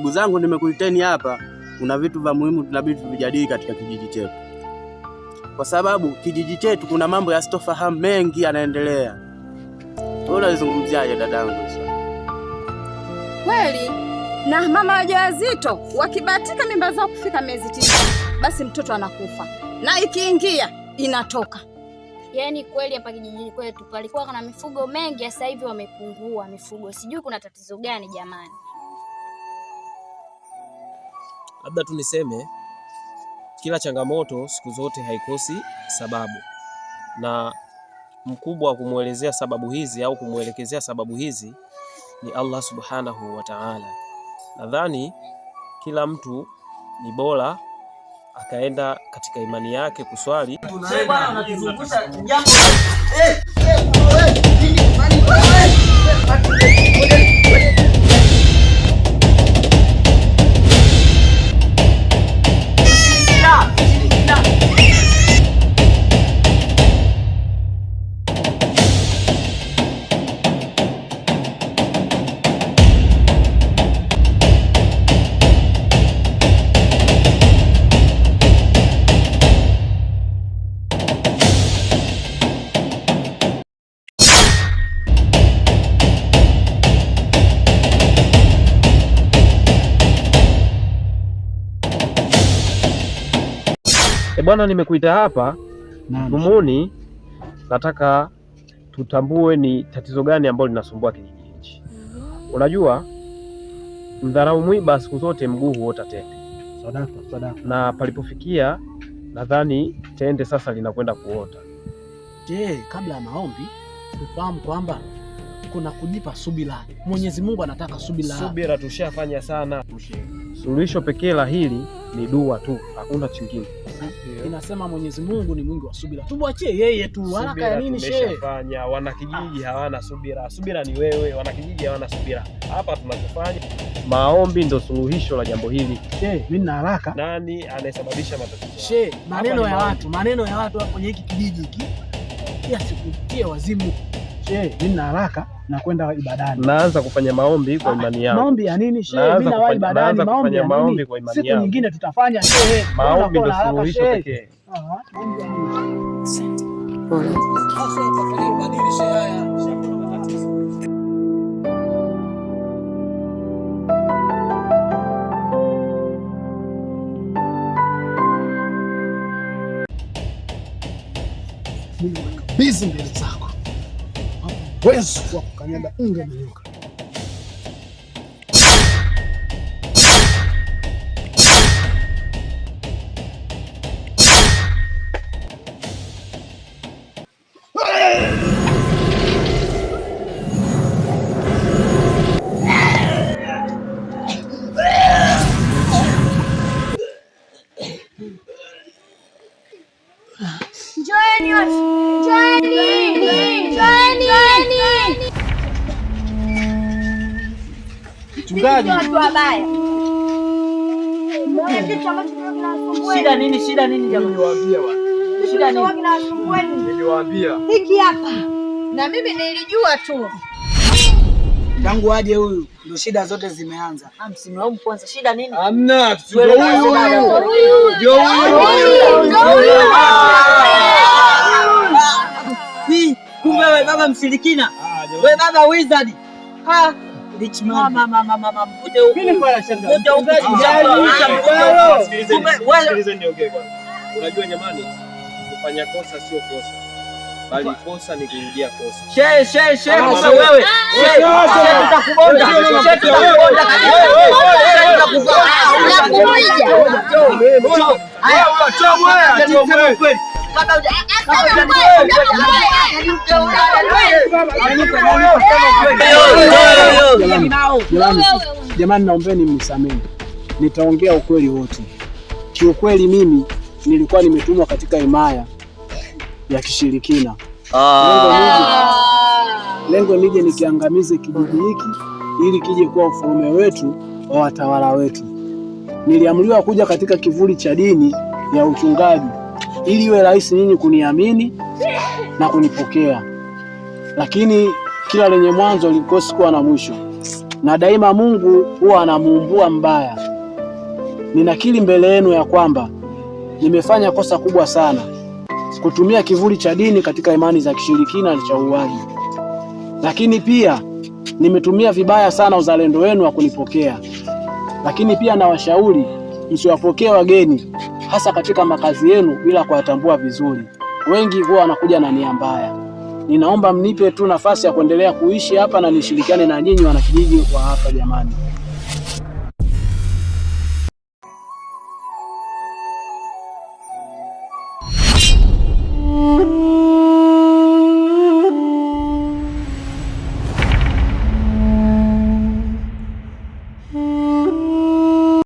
ndugu zangu, nimekuiteni hapa, kuna vitu vya muhimu tunabidi tuvijadili katika kijiji chetu, kwa sababu kijiji chetu kuna mambo ya sitofahamu mengi yanaendelea. Wewe unazungumziaje dadangu? Kweli, na mama wajawazito wakibahatika mimba zao kufika miezi 9, basi mtoto anakufa, na ikiingia inatoka. Yaani kweli hapa kijijini kwetu palikuwa kuna mifugo mengi, sasa hivi wamepungua mifugo. Sijui kuna tatizo gani jamani. Labda tu niseme kila changamoto siku zote haikosi sababu, na mkubwa wa kumuelezea sababu hizi au kumuelekezea sababu hizi ni Allah subhanahu wa ta'ala. Nadhani kila mtu ni bora akaenda katika imani yake kuswali. Bwana unatuzungusha jambo. Bwana, nimekuita hapa dhumuni, nataka tutambue ni tatizo gani ambalo linasumbua kijiji hichi. Unajua, mdharau mwiba siku zote mguu huota tende. Sadaka. Na palipofikia nadhani tende sasa linakwenda kuota. Je, kabla ya maombi tufahamu kwamba kuna kujipa subira. Mwenyezi Mungu anataka subira. Subira tushafanya sana. Suluhisho pekee la hili ni dua tu, hakuna chingine. Inasema Mwenyezi Mungu ni mwingi wa subira. Tumwachie yeye tu. Haraka ya nini shehe? Tumeshafanya. Wanakijiji hawana subira. Subira ni wewe. Wanakijiji hawana subira. Hapa tunachofanya maombi ndio suluhisho la jambo hili. Shehe, mimi nina haraka. Nani anayesababisha matatizo? Shehe, maneno ya watu kwenye hiki kijiji hiki yasikutie wazimu. Shehe, mimi nina haraka na kwenda ibadani. Naanza kufanya maombi kwa imani yangu. Maombi ya nini shehe? Mimi na ibadani. Maombi kwa imani yangu. Siku nyingine tutafanya shehe. Maombi ndio suluhisho pekee. Maombi ya nini? Pole. Sasa tutafanya ibadani shehe haya. Bizi mbele zako. Wezo wa kukanyaga unga na nyoka. Mchungaji. Shida nini jamani? Niliwaambia bwana. Shida nini? Niliwaambia. Hiki hapa. Na mimi nilijua tu. Tangu aje huyu ndio shida zote zimeanza. Msimlaumu kwanza. Shida nini? Hamna, ndio huyu. Kumbe wewe baba mshirikina. Wewe baba wizard. Sikilizeni niongee kwanza. Unajua jamani, kufanya kosa sio kosa, bali kosa ni kurudia kosa. Shehe, kumbe wewe. Shehe tutakubonda. Jamani, naombeni mnisamehe. Nitaongea ukweli wote. Kiukweli mimi nilikuwa nimetumwa katika himaya ya kishirikina. Lengo nije nikiangamize kijiji hiki ili kije kuwa ufalme wetu wa watawala wetu. Niliamriwa kuja katika kivuli cha dini ya uchungaji ili iwe rahisi nyinyi kuniamini na kunipokea, lakini kila lenye mwanzo likosi kuwa na mwisho. na daima Mungu huwa anamuumbua mbaya. Ninakiri mbele yenu ya kwamba nimefanya kosa kubwa sana kutumia kivuli cha dini katika imani za kishirikina na cha uuaji, lakini pia nimetumia vibaya sana uzalendo wenu wa kunipokea. Lakini pia nawashauri msiwapokee wageni hasa katika makazi yenu bila kuwatambua vizuri. Wengi huwa wanakuja na nia mbaya. Ninaomba mnipe tu nafasi ya kuendelea kuishi hapa na nishirikiane na nyinyi wanakijiji wa hapa jamani.